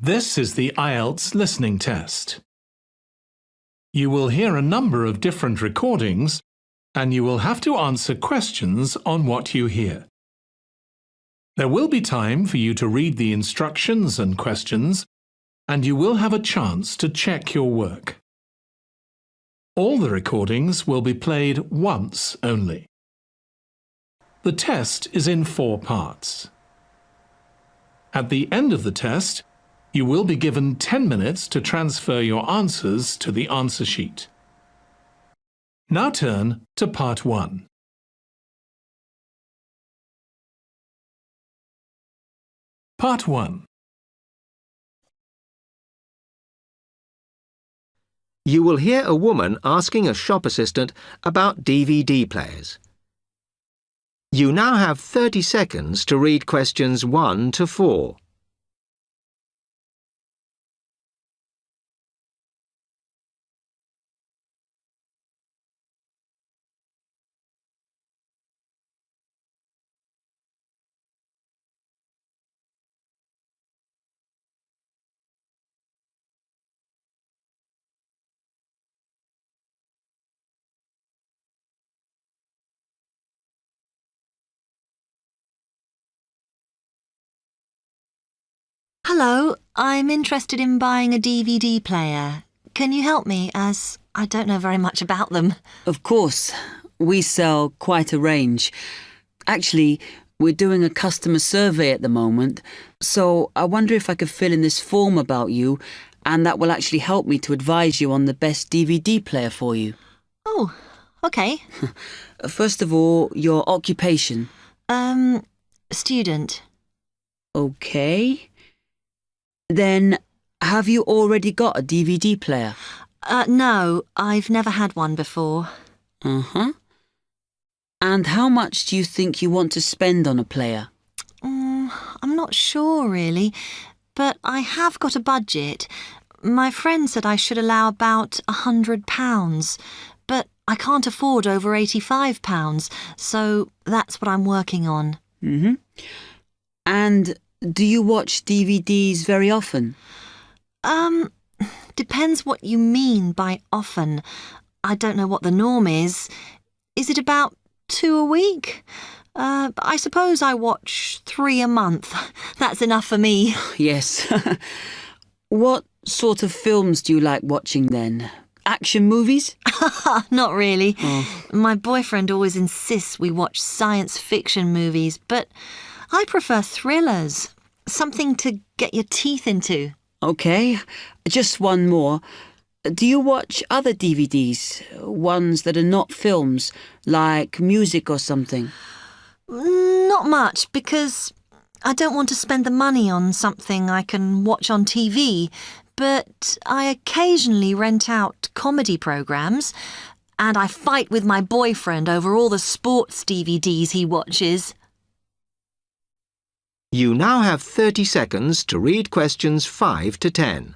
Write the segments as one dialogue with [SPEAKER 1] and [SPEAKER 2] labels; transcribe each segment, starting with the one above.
[SPEAKER 1] This is the IELTS listening test. You will hear a number of different recordings and you will have to answer questions on what you hear. There will be time for you to read the instructions and questions, and you will have a chance to check your work. All the recordings will be played once only. The test is in 4 parts. At the end of the test, you will be given 10 minutes to transfer your answers to the answer sheet. Now turn to Part 1. Part 1.
[SPEAKER 2] You will hear a woman asking a shop assistant about DVD players. You now have 30 seconds to read questions 1 to 4.
[SPEAKER 3] Hello, I'm interested in buying a DVD player. Can you help me, as I don't know very much about them?
[SPEAKER 4] Of course. We sell quite a range. Actually, we're doing a customer survey at the moment, so I wonder if I could fill in this form about you, and that will actually help me to advise you on the best DVD player for you.
[SPEAKER 3] Oh, OK.
[SPEAKER 4] First of all, your occupation.
[SPEAKER 3] Student.
[SPEAKER 4] OK. Then, have you already got a DVD player?
[SPEAKER 3] No, I've never had one before.
[SPEAKER 4] Uh-huh. And how much do you think you want to spend on a player?
[SPEAKER 3] I'm not sure, really, but I have got a budget. My friend said I should allow about £100, but I can't afford over £85, so that's what I'm working on.
[SPEAKER 4] Mm-hmm. And do you watch DVDs very often?
[SPEAKER 3] Depends what you mean by often. I don't know what the norm is. Is it about 2 a week? I suppose I watch 3 a month. That's enough for me.
[SPEAKER 4] Yes. What sort of films do you like watching then? Action movies?
[SPEAKER 3] Not really.
[SPEAKER 4] Oh.
[SPEAKER 3] My boyfriend always insists we watch science fiction movies, but I prefer thrillers. Something to get your teeth into.
[SPEAKER 4] OK. Just one more. Do you watch other DVDs? Ones that are not films, like music or something?
[SPEAKER 3] Not much, because I don't want to spend the money on something I can watch on TV, but I occasionally rent out comedy programmes, and I fight with my boyfriend over all the sports DVDs he watches.
[SPEAKER 2] You now have 30 seconds to read questions 5 to 10.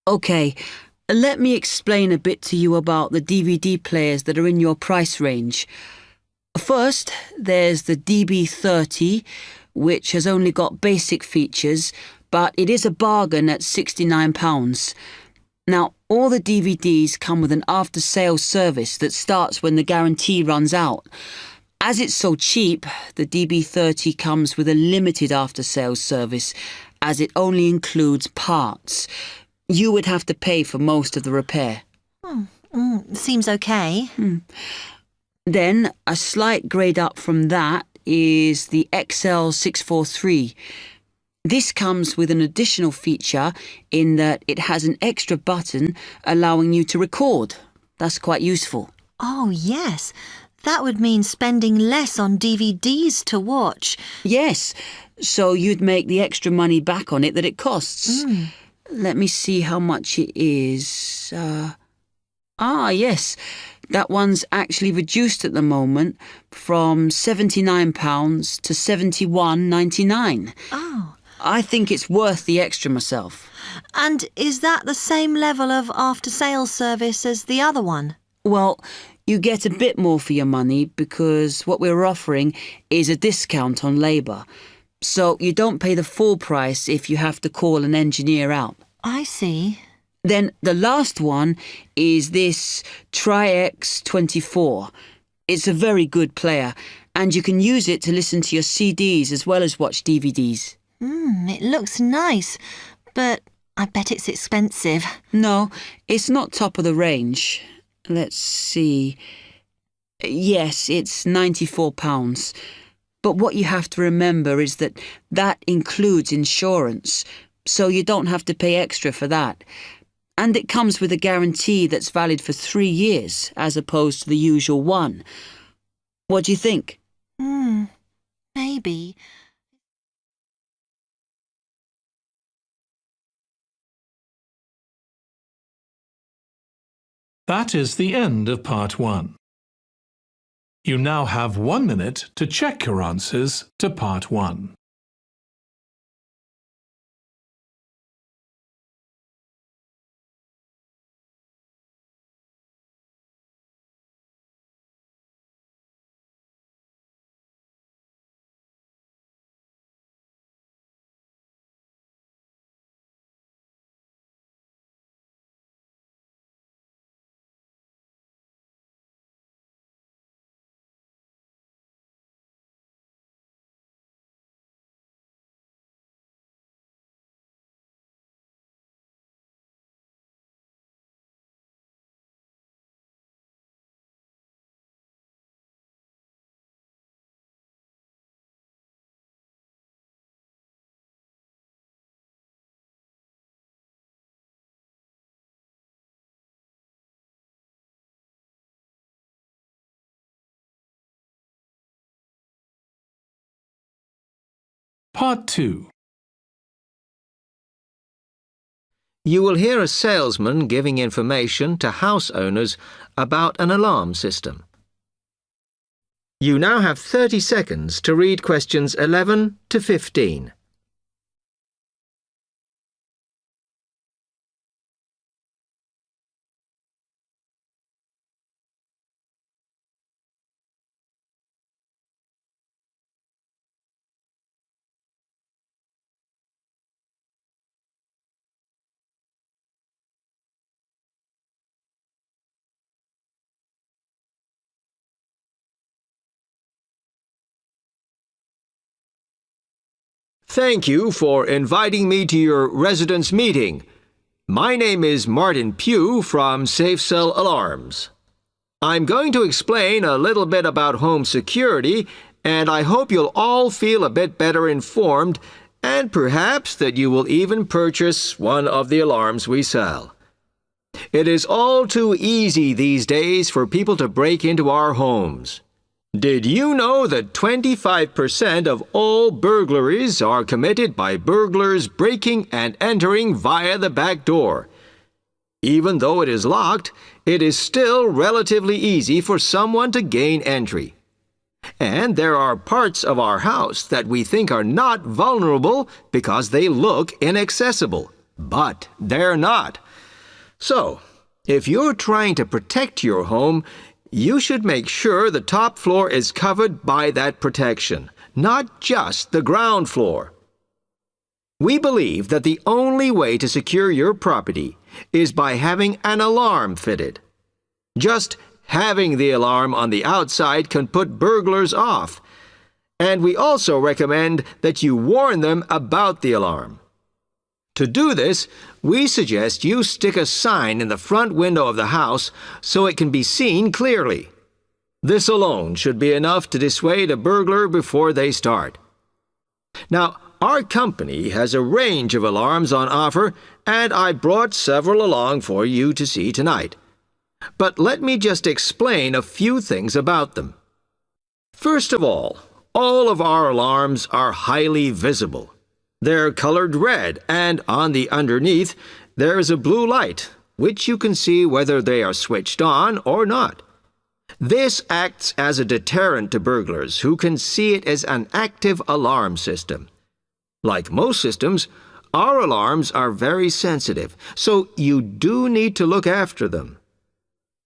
[SPEAKER 4] OK. Let me explain a bit to you about the DVD players that are in your price range. First, there's the DB30, which has only got basic features, but it is a bargain at £69. Now, all the DVDs come with an after-sales service that starts when the guarantee runs out. As it's so cheap, the DB30 comes with a limited after-sales service, as it only includes parts. You would have to pay for most of the repair.
[SPEAKER 3] Seems OK.
[SPEAKER 4] Then, a slight grade up from that is the XL643. This comes with an additional feature in that it has an extra button allowing you to record. That's quite useful.
[SPEAKER 3] Oh, yes. That would mean spending less on DVDs to watch.
[SPEAKER 4] Yes, so you'd make the extra money back on it that it costs. Let me see how much it is. Yes, that one's actually reduced at the moment from £79 to £71.99.
[SPEAKER 3] Oh.
[SPEAKER 4] I think it's worth the extra myself.
[SPEAKER 3] And is that the same level of after-sales service as the other one?
[SPEAKER 4] Well, you get a bit more for your money because what we're offering is a discount on labour. So you don't pay the full price if you have to call an engineer out.
[SPEAKER 3] I see.
[SPEAKER 4] Then the last one is this Tri-X 24. It's a very good player, and you can use it to listen to your CDs as well as watch DVDs.
[SPEAKER 3] It looks nice, but I bet it's expensive.
[SPEAKER 4] No, it's not top of the range. Let's see. Yes, it's £94. But what you have to remember is that includes insurance, so you don't have to pay extra for that. And it comes with a guarantee that's valid for 3 years, as opposed to the usual one. What do you think?
[SPEAKER 3] Maybe.
[SPEAKER 1] That is the end of part 1. You now have 1 minute to check your answers to part 1. Part 2.
[SPEAKER 2] You will hear a salesman giving information to house owners about an alarm system. You now have 30 seconds to read questions 11 to 15. Thank you for inviting me to your residence meeting. My name is Martin Pugh from SafeCell Alarms. I'm going to explain a little bit about home security, and I hope you'll all feel a bit better informed, and perhaps that you will even purchase one of the alarms we sell. It is all too easy these days for people to break into our homes. Did you know that 25% of all burglaries are committed by burglars breaking and entering via the back door? Even though it is locked, it is still relatively easy for someone to gain entry. And there are parts of our house that we think are not vulnerable because they look inaccessible. But they're not. So, if you're trying to protect your home, you should make sure the top floor is covered by that protection, not just the ground floor. We believe that the only way to secure your property is by having an alarm fitted. Just having the alarm on the outside can put burglars off, and we also recommend that you warn them about the alarm. To do this, we suggest you stick a sign in the front window of the house so it can be seen clearly. This alone should be enough to dissuade a burglar before they start. Now, our company has a range of alarms on offer, and I brought several along for you to see tonight. But let me just explain a few things about them. First of all, All of our alarms are highly visible. They're colored red, and on the underneath, there is a blue light, which you can see whether they are switched on or not. This acts as a deterrent to burglars who can see it as an active alarm system. Like most systems, our alarms are very sensitive, so you do need to look after them.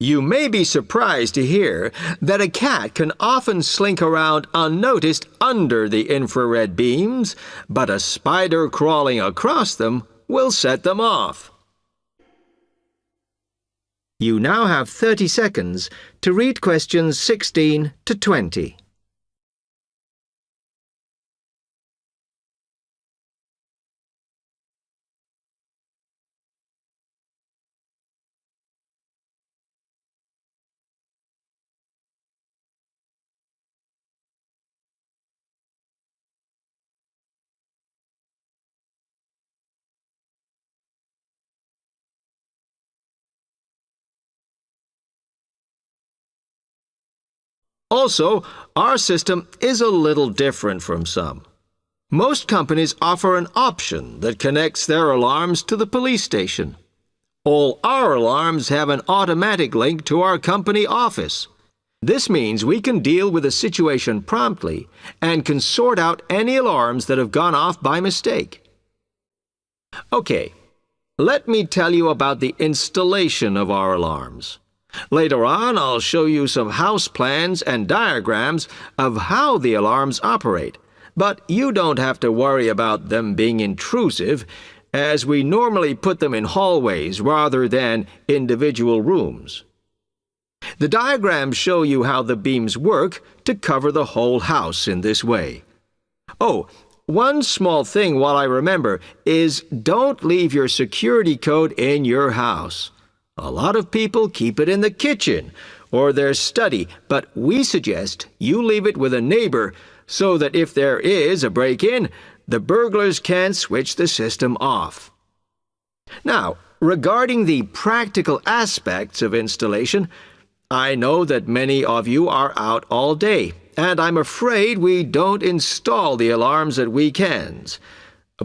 [SPEAKER 2] You may be surprised to hear that a cat can often slink around unnoticed under the infrared beams, but a spider crawling across them will set them off. You now have 30 seconds to read questions 16 to 20. Also, our system is a little different from some. Most companies offer an option that connects their alarms to the police station. All our alarms have an automatic link to our company office. This means we can deal with a situation promptly and can sort out any alarms that have gone off by mistake. Okay, let me tell you about the installation of our alarms. Later on, I'll show you some house plans and diagrams of how the alarms operate, but you don't have to worry about them being intrusive, as we normally put them in hallways rather than individual rooms. The diagrams show you how the beams work to cover the whole house in this way. Oh, one small thing while I remember is don't leave your security code in your house. A lot of people keep it in the kitchen or their study, but we suggest you leave it with a neighbor so that if there is a break-in, the burglars can switch the system off. Now, regarding the practical aspects of installation, I know that many of you are out all day, and I'm afraid we don't install the alarms at weekends.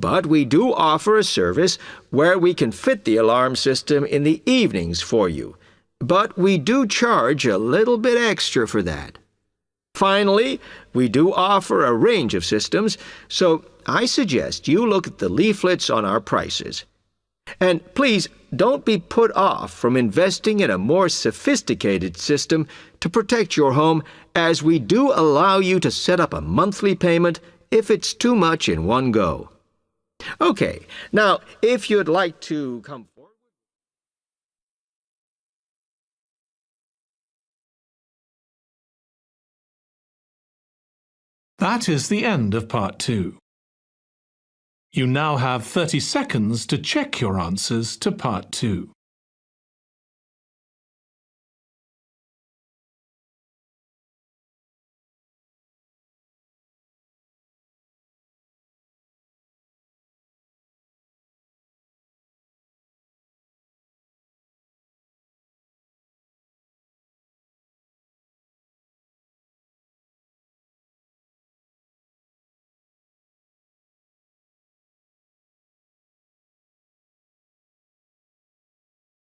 [SPEAKER 2] But we do offer a service where we can fit the alarm system in the evenings for you. But we do charge a little bit extra for that. Finally, we do offer a range of systems, so I suggest you look at the leaflets on our prices. And please don't be put off from investing in a more sophisticated system to protect your home, as we do allow you to set up a monthly payment if it's too much in one go. Okay, now if you'd like to come forward.
[SPEAKER 1] That is the end of part 2. You now have 30 seconds to check your answers to part 2.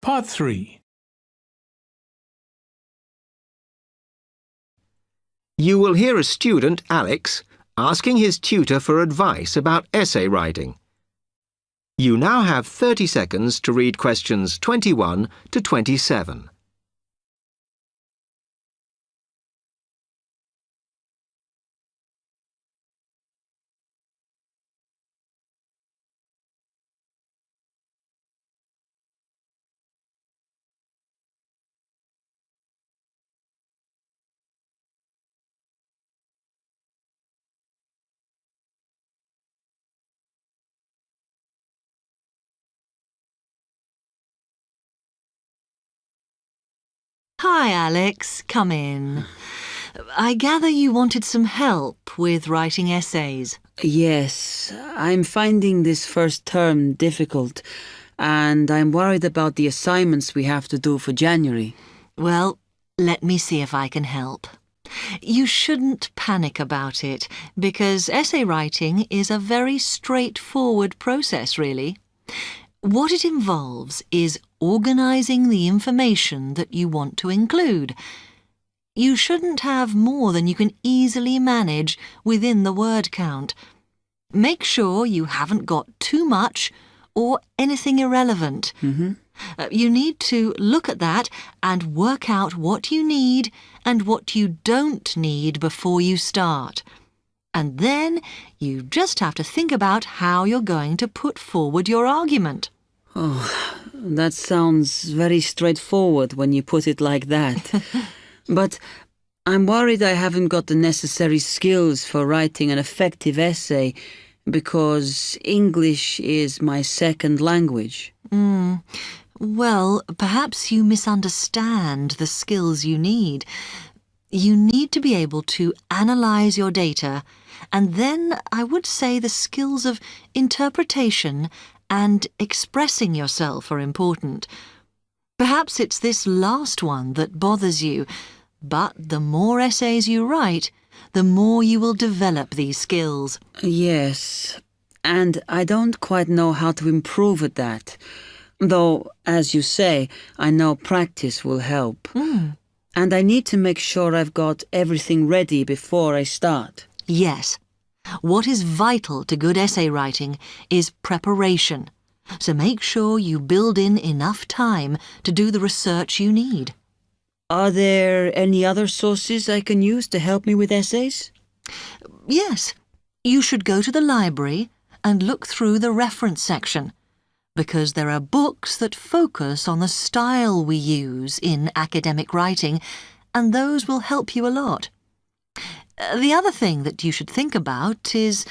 [SPEAKER 1] Part 3.
[SPEAKER 2] You will hear a student, Alex, asking his tutor for advice about essay writing. You now have 30 seconds to read questions 21 to 27.
[SPEAKER 3] Hi, Alex. Come in. I gather you wanted some help with writing essays.
[SPEAKER 4] Yes, I'm finding this first term difficult, and I'm worried about the assignments we have to do for January.
[SPEAKER 3] Well, let me see if I can help. You shouldn't panic about it, because essay writing is a very straightforward process, really. What it involves is organising the information that you want to include. You shouldn't have more than you can easily manage within the word count. Make sure you haven't got too much or anything irrelevant. You need to look at that and work out what you need and what you don't need before you start. And then you just have to think about how you're going to put forward your argument.
[SPEAKER 4] That sounds very straightforward when you put it like that. But I'm worried I haven't got the necessary skills for writing an effective essay because English is my second language.
[SPEAKER 3] Well, perhaps you misunderstand the skills you need. You need to be able to analyse your data, and then I would say the skills of interpretation and expressing yourself are important. Perhaps it's this last one that bothers you, but the more essays you write, the more you will develop these skills.
[SPEAKER 4] Yes, and I don't quite know how to improve at that. Though, as you say, I know practice will help. And I need to make sure I've got everything ready before I start.
[SPEAKER 3] Yes. What is vital to good essay writing is preparation. So make sure you build in enough time to do the research you need.
[SPEAKER 4] Are there any other sources I can use to help me with essays?
[SPEAKER 3] Yes. You should go to the library and look through the reference section, because there are books that focus on the style we use in academic writing, and those will help you a lot. The other thing that you should think about is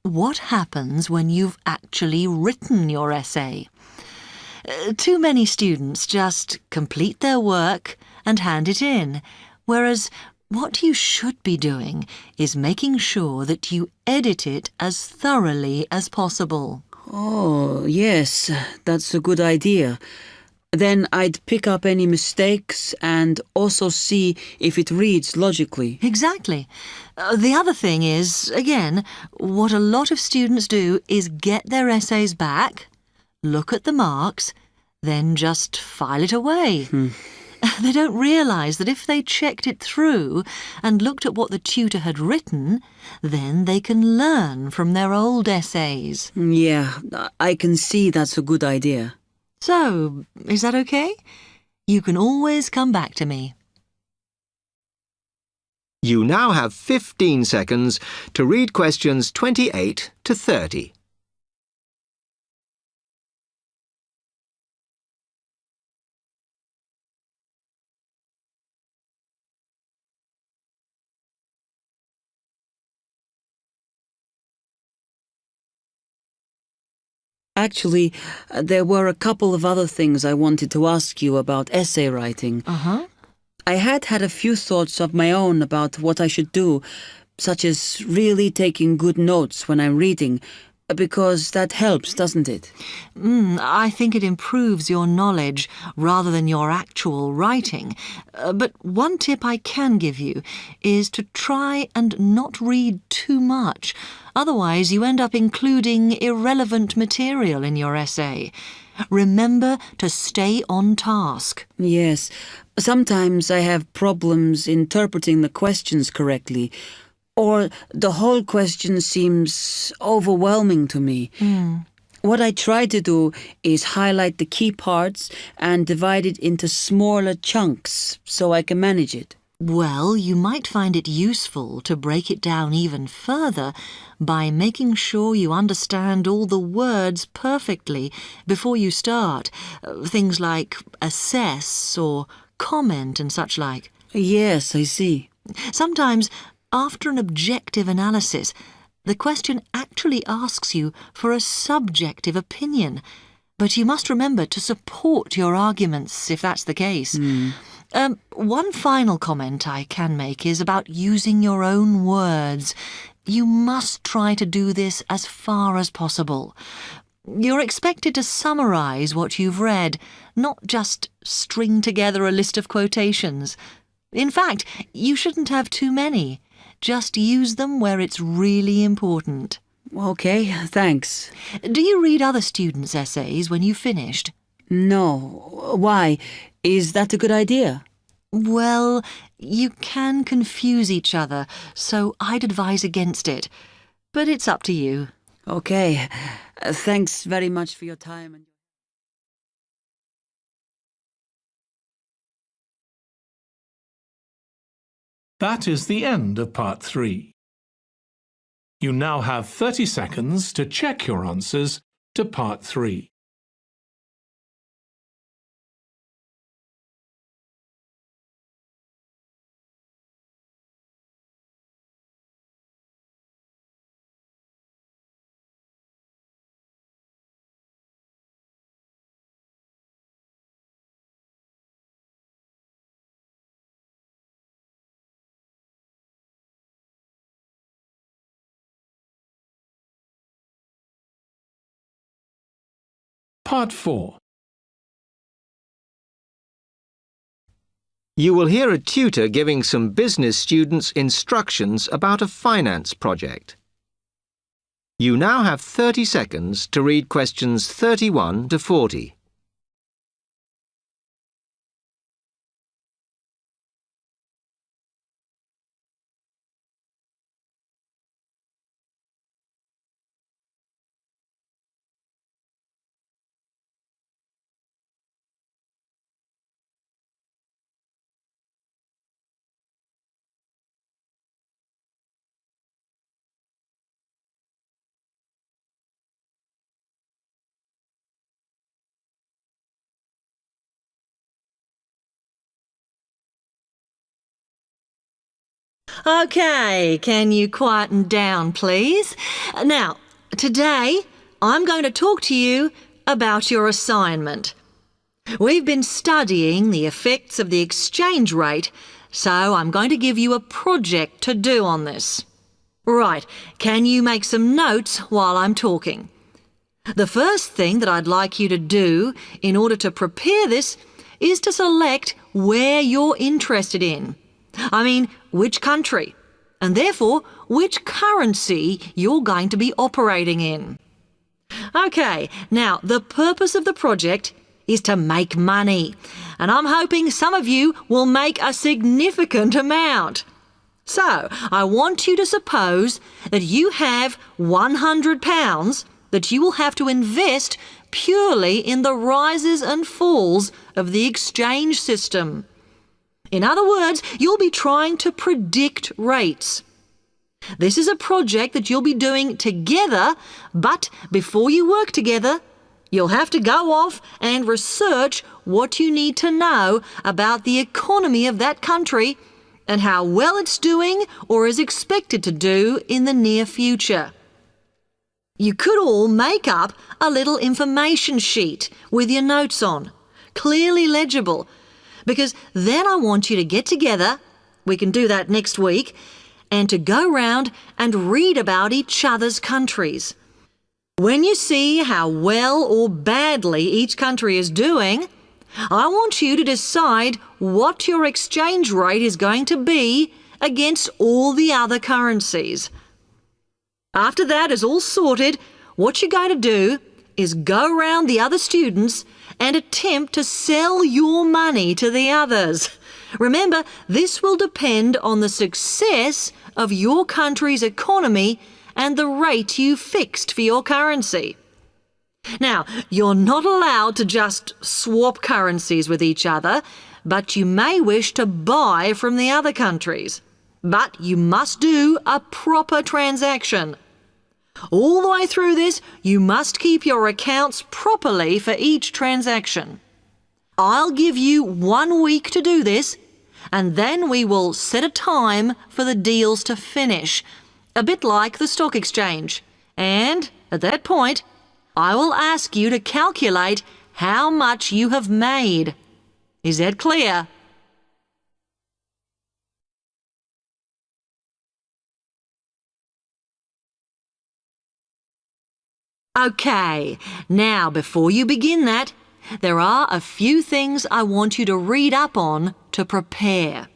[SPEAKER 3] what happens when you've actually written your essay. Too many students just complete their work and hand it in, whereas what you should be doing is making sure that you edit it as thoroughly as possible.
[SPEAKER 4] Oh, yes, that's a good idea. Then I'd pick up any mistakes and also see if it reads logically.
[SPEAKER 3] Exactly. The other thing is, again, what a lot of students do is get their essays back, look at the marks, then just file it away. They don't realise that if they checked it through and looked at what the tutor had written, then they can learn from their old essays.
[SPEAKER 4] Yeah, I can see that's a good idea.
[SPEAKER 3] So, is that okay? You can always come back to me.
[SPEAKER 2] You now have 15 seconds to read questions 28 to 30.
[SPEAKER 4] Actually, there were a couple of other things I wanted to ask you about essay writing. I had a few thoughts of my own about what I should do, such as really taking good notes when I'm reading, because that helps, doesn't it?
[SPEAKER 3] I think it improves your knowledge rather than your actual writing. But one tip I can give you is to try and not read too much. Otherwise, you end up including irrelevant material in your essay. Remember to stay on task.
[SPEAKER 4] Yes. Sometimes I have problems interpreting the questions correctly, or the whole question seems overwhelming to me. What I try to do is highlight the key parts and divide it into smaller chunks so I can manage it.
[SPEAKER 3] Well, you might find it useful to break it down even further by making sure you understand all the words perfectly before you start. Things like assess or comment and such like.
[SPEAKER 4] Yes, I see.
[SPEAKER 3] Sometimes, after an objective analysis, the question actually asks you for a subjective opinion. But you must remember to support your arguments if that's the case. One final comment I can make is about using your own words. You must try to do this as far as possible. You're expected to summarise what you've read, not just string together a list of quotations. In fact, you shouldn't have too many. Just use them where it's really important.
[SPEAKER 4] Okay, thanks.
[SPEAKER 3] Do you read other students' essays when you've finished?
[SPEAKER 4] No. Why? Is that a good idea?
[SPEAKER 3] Well, you can confuse each other, so I'd advise against it. But it's up to you.
[SPEAKER 4] Okay. Thanks very much for your time.
[SPEAKER 1] That is the end of part 3. You now have 30 seconds to check your answers to part 3. Part 4.
[SPEAKER 2] You will hear a tutor giving some business students instructions about a finance project. You now have 30 seconds to read questions 31 to 40.
[SPEAKER 3] OK, can you quieten down, please? Now, today I'm going to talk to you about your assignment. We've been studying the effects of the exchange rate, so I'm going to give you a project to do on this. Right, can you make some notes while I'm talking? The first thing that I'd like you to do in order to prepare this is to select where you're interested in. I mean, which country, and therefore which currency you're going to be operating in. OK, now the purpose of the project is to make money, and I'm hoping some of you will make a significant amount. So, I want you to suppose that you have £100 that you will have to invest purely in the rises and falls of the exchange system. In other words, you'll be trying to predict rates. This is a project that you'll be doing together, but before you work together, you'll have to go off and research what you need to know about the economy of that country and how well it's doing or is expected to do in the near future. You could all make up a little information sheet with your notes on, clearly legible, because then I want you to get together, we can do that next week, and to go round and read about each other's countries. When you see how well or badly each country is doing, I want you to decide what your exchange rate is going to be against all the other currencies. After that is all sorted, what you're going to do is go round the other students and attempt to sell your money to the others. Remember, this will depend on the success of your country's economy and the rate you fixed for your currency. Now, you're not allowed to just swap currencies with each other, but you may wish to buy from the other countries. But you must do a proper transaction. All the way through this, you must keep your accounts properly for each transaction. I'll give you 1 week to do this, and then we will set a time for the deals to finish, a bit like the stock exchange. And at that point, I will ask you to calculate how much you have made. Is that clear? OK, now before you begin that, there are a few things I want you to read up on to prepare.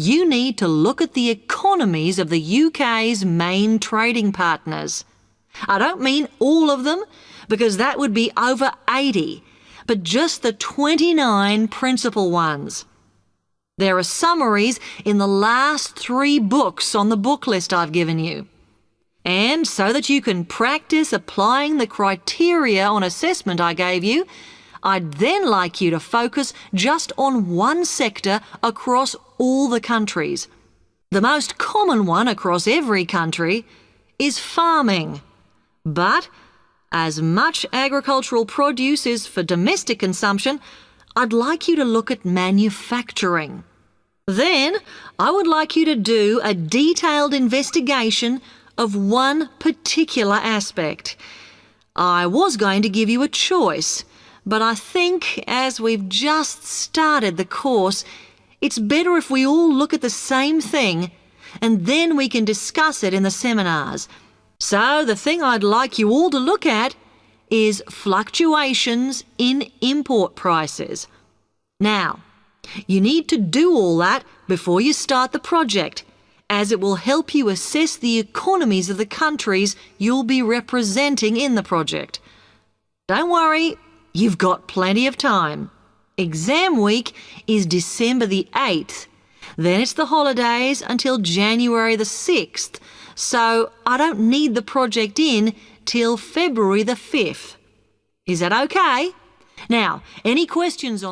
[SPEAKER 3] you need to look at the economies of the UK's main trading partners. I don't mean all of them, because that would be over 80, but just the 29 principal ones. There are summaries in the last 3 books on the book list I've given you. And so that you can practice applying the criteria on assessment I gave you, I'd then like you to focus just on one sector across all the countries. The most common one across every country is farming. But as much agricultural produce is for domestic consumption, I'd like you to look at manufacturing. Then I would like you to do a detailed investigation of one particular aspect. I was going to give you a choice, but I think as we've just started the course, it's better if we all look at the same thing and then we can discuss it in the seminars. So the thing I'd like you all to look at is fluctuations in import prices. Now, you need to do all that before you start the project, as it will help you assess the economies of the countries you'll be representing in the project. Don't worry, you've got plenty of time. Exam week is December the 8th. Then it's the holidays until January the 6th, so I don't need the project in till February the 5th. Is that okay? Now, any questions on